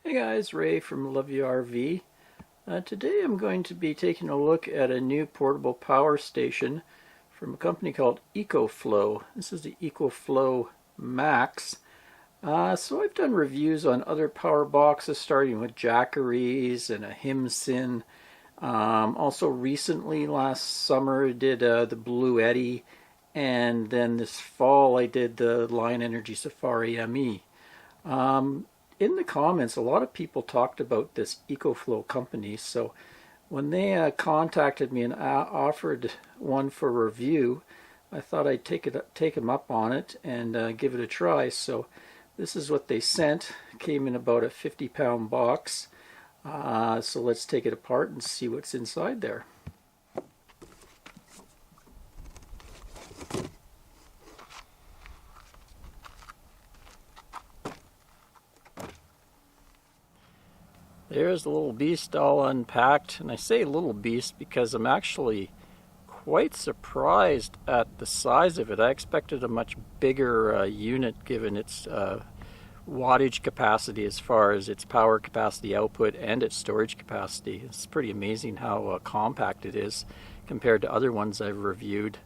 Hey guys, Ray from Love You RV. Today I'm going to be taking a look at a new portable power station from a company called EcoFlow. This is the EcoFlow Max. So I've done reviews on other power boxes starting with Jackery's and a Himcen. Also recently last summer I did the Bluetti, and then this fall I did the Lion Energy Safari ME. In the comments, a lot of people talked about this EcoFlow company, so when they contacted me and offered one for review, I thought I'd take them up on it and give it a try. So this is what they sent. It came in about a 50-pound box. So let's take it apart and see what's inside there. There's the little beast all unpacked, and I say little beast because I'm actually quite surprised at the size of it. I expected a much bigger unit given its wattage capacity as far as its power capacity output and its storage capacity. It's pretty amazing how compact it is compared to other ones I've reviewed.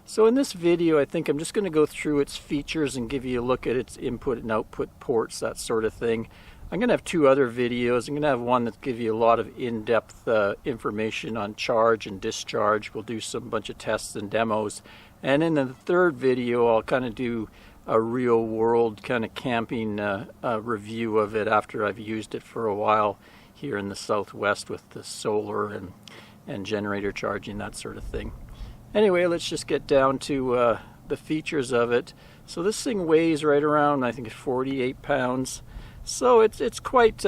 So in this video I think I'm just going to go through its features and give you a look at its input and output ports, that sort of thing. I'm going to have two other videos. I'm going to have one that gives you a lot of in-depth information on charge and discharge. We'll do some bunch of tests and demos. And in the third video, I'll kind of do a real-world kind of camping review of it after I've used it for a while here in the Southwest with the solar and generator charging, that sort of thing. Anyway, let's just get down to the features of it. So this thing weighs right around, I think, 48 pounds. So it's quite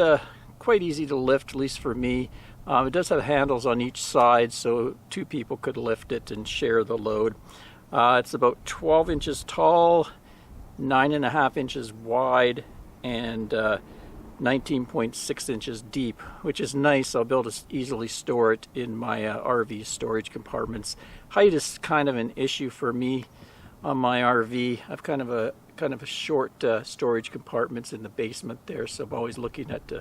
easy to lift, at least for me. It does have handles on each side, so two people could lift it and share the load. It's about 12 inches tall, 9.5 inches wide, and 19.6 inches deep, which is nice. I'll be able to easily store it in my RV storage compartments. Height is kind of an issue for me on my RV. I've kind of a short storage compartments in the basement there, so I'm always looking at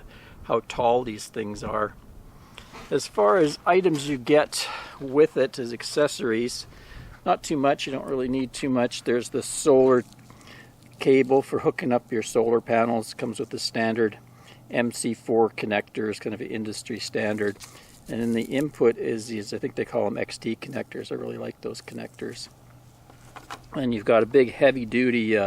how tall these things are. As far as items you get with it as accessories, not too much. You don't really need too much. There's the solar cable for hooking up your solar panels. Comes with the standard MC4 connectors, kind of an industry standard. And then the input is these, I think they call them XT connectors. I really like those connectors. And you've got a big heavy-duty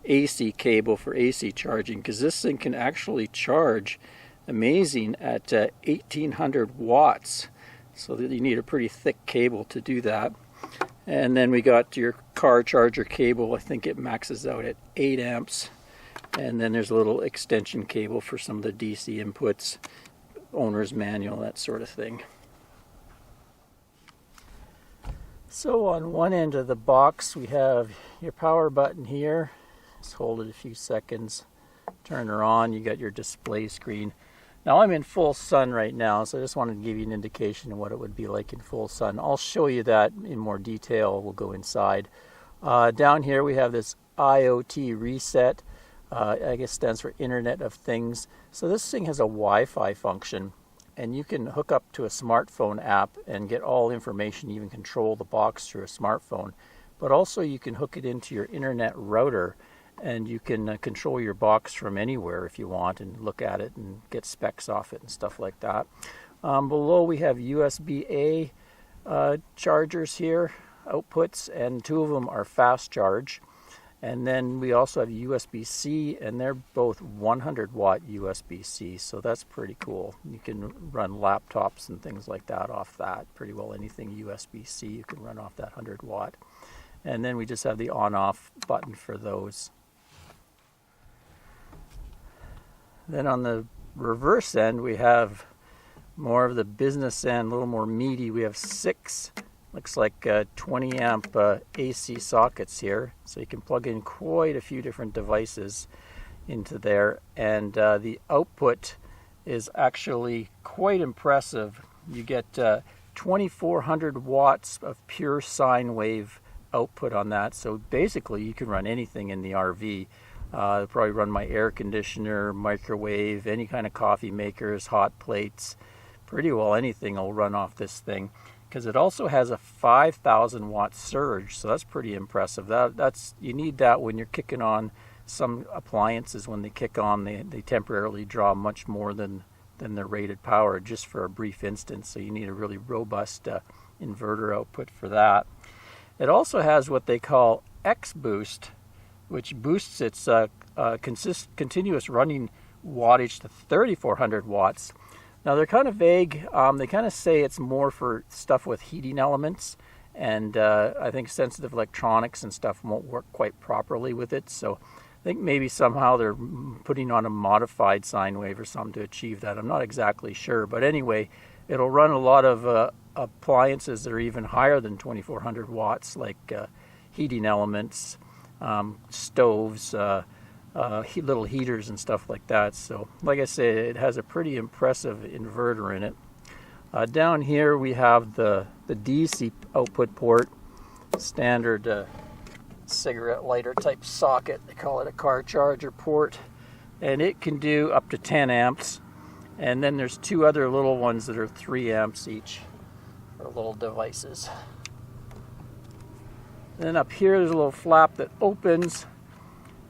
AC cable for AC charging, because this thing can actually charge amazing at 1800 watts. So that you need a pretty thick cable to do that. And then we got your car charger cable. I think it maxes out at 8 amps. And then there's a little extension cable for some of the DC inputs, owner's manual, that sort of thing. So on one end of the box we have your power button here. Just hold it a few seconds, turn her on, you got your display screen. Now I'm in full sun right now, so I just wanted to give you an indication of what it would be like in full sun. I'll show you that in more detail. We'll go inside. Down here we have this IoT reset. I guess stands for Internet of Things. So this thing has a Wi-Fi function, and you can hook up to a smartphone app and get all information, even control the box through a smartphone. But also you can hook it into your internet router, and you can control your box from anywhere if you want and look at it and get specs off it and stuff like that. Below we have USB-A chargers here, outputs, and two of them are fast charge. And then we also have USB-C, and they're both 100 watt USB-C, so that's pretty cool. You can run laptops and things like that off that. Pretty well anything USB-C you can run off that 100 watt. And then we just have the on-off button for those. Then on the reverse end we have more of the business end, a little more meaty. We have 6, looks like 20 amp AC sockets here, so you can plug in quite a few different devices into there. And the output is actually quite impressive. You get 2400 watts of pure sine wave output on that, so basically you can run anything in the RV. It'll probably run my air conditioner, microwave, any kind of coffee makers, hot plates. Pretty well anything will run off this thing, because it also has a 5,000 watt surge, so that's pretty impressive. That's you need that when you're kicking on some appliances. When they kick on, they temporarily draw much more than their rated power just for a brief instant, so you need a really robust inverter output for that. It also has what they call X boost, which boosts its continuous running wattage to 3,400 watts. Now they're kind of vague. They kind of say it's more for stuff with heating elements, and I think sensitive electronics and stuff won't work quite properly with it. So I think maybe somehow they're putting on a modified sine wave or something to achieve that. I'm not exactly sure, but anyway, it'll run a lot of appliances that are even higher than 2,400 watts, like heating elements, stoves, little heaters and stuff like that. So like I say, it has a pretty impressive inverter in it. Down here we have the DC output port, standard cigarette lighter type socket. They call it a car charger port, and it can do up to 10 amps. And then there's two other little ones that are 3 amps each for little devices. Then up here there's a little flap that opens,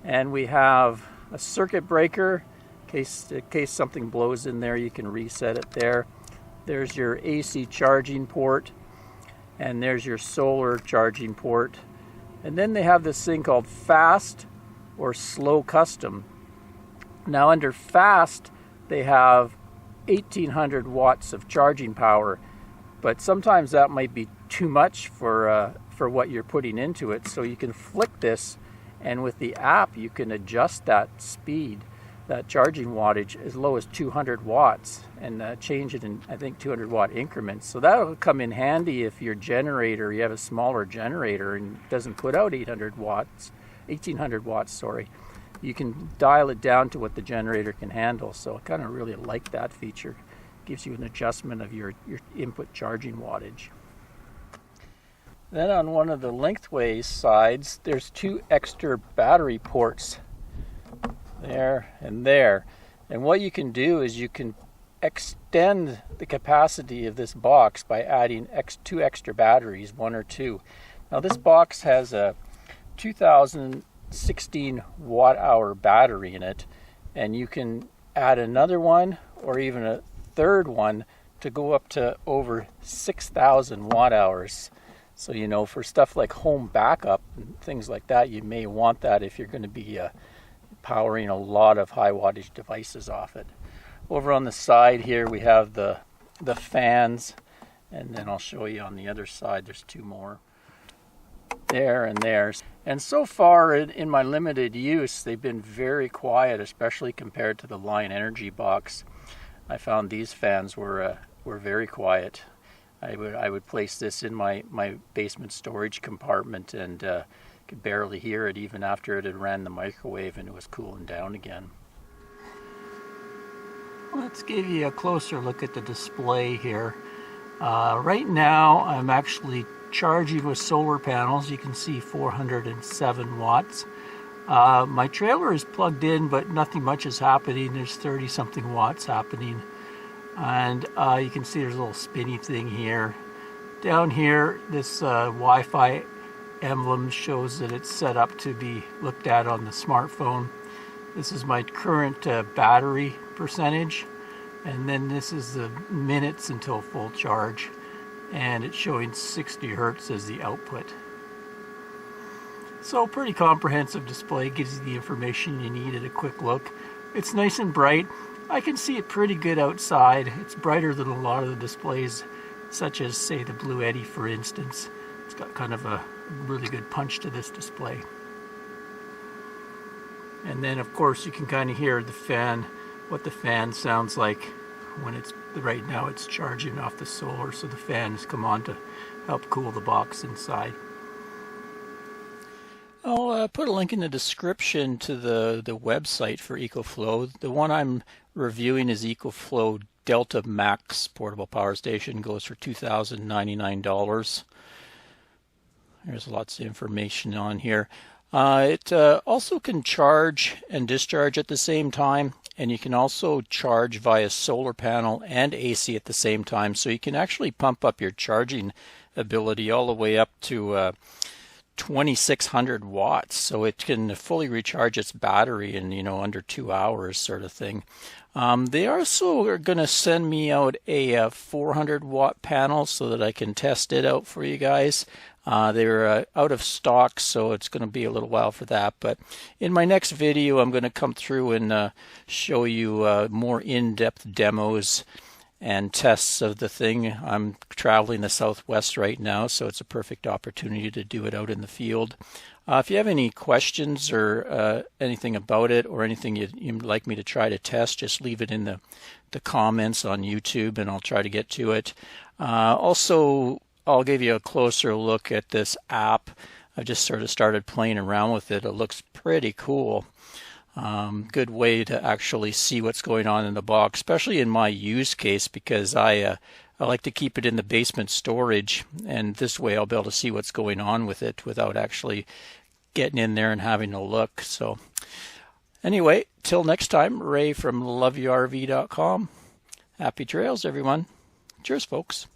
and we have a circuit breaker in case something blows in there. You can reset it there. There's your AC charging port, and there's your solar charging port. And then they have this thing called fast or slow custom. Now under fast they have 1,800 watts of charging power, but sometimes that might be too much for what you're putting into it. So you can flick this, and with the app you can adjust that speed, that charging wattage, as low as 200 watts, and change it in, I think, 200 watt increments. So that'll come in handy if your generator, you have a smaller generator and it doesn't put out 1,800 watts, sorry. You can dial it down to what the generator can handle. So I kind of really like that feature. It gives you an adjustment of your input charging wattage. Then on one of the lengthways sides, there's 2 extra battery ports, there and there. And what you can do is you can extend the capacity of this box by adding 2 extra batteries, 1 or 2. Now this box has a 2016 watt hour battery in it, and you can add another one or even a third one to go up to over 6,000 watt hours. So, you know, for stuff like home backup and things like that, you may want that if you're going to be powering a lot of high wattage devices off it. Over on the side here we have the fans, and then I'll show you on the other side there's 2 more. There and there. And so far in my limited use, they've been very quiet, especially compared to the Lion Energy box. I found these fans were very quiet. I would place this in my basement storage compartment and could barely hear it even after it had ran the microwave and it was cooling down again. Let's give you a closer look at the display here. Right now I'm actually charging with solar panels. You can see 407 watts. My trailer is plugged in, but nothing much is happening. There's 30 something watts happening. And you can see there's a little spinny thing here. Down here, this Wi-Fi emblem shows that it's set up to be looked at on the smartphone. This is my current battery percentage, and then this is the minutes until full charge, and it's showing 60 Hertz as the output. So pretty comprehensive display, gives you the information you need at a quick look. It's nice and bright. I can see it pretty good outside. It's brighter than a lot of the displays, such as, say, the Bluetti, for instance. It's got kind of a really good punch to this display. And then, of course, you can kind of hear the fan, what the fan sounds like when it's, right now it's charging off the solar, so the fan has come on to help cool the box inside. I'll put a link in the description to the website for EcoFlow. The one I'm reviewing is EcoFlow Delta Max portable power station. Goes for $2,099. There's lots of information on here. It also can charge and discharge at the same time, and you can also charge via solar panel and AC at the same time, so you can actually pump up your charging ability all the way up to 2600 watts, so it can fully recharge its battery in under 2 hours sort of thing. They also are going to send me out a 400 watt panel so that I can test it out for you guys. They're out of stock, so it's going to be a little while for that. But in my next video, I'm going to come through and show you more in-depth demos and tests of the thing. I'm traveling the Southwest right now, so it's a perfect opportunity to do it out in the field. If you have any questions or anything about it, or anything you'd like me to try to test, just leave it in the comments on YouTube and I'll try to get to it. Also, I'll give you a closer look at this app. I just sort of started playing around with it. It looks pretty cool. Good way to actually see what's going on in the box, especially in my use case, because I like to keep it in the basement storage, and this way I'll be able to see what's going on with it without actually getting in there and having a look. So anyway, till next time, Ray from loveyourrv.com. Happy trails, everyone. Cheers, folks.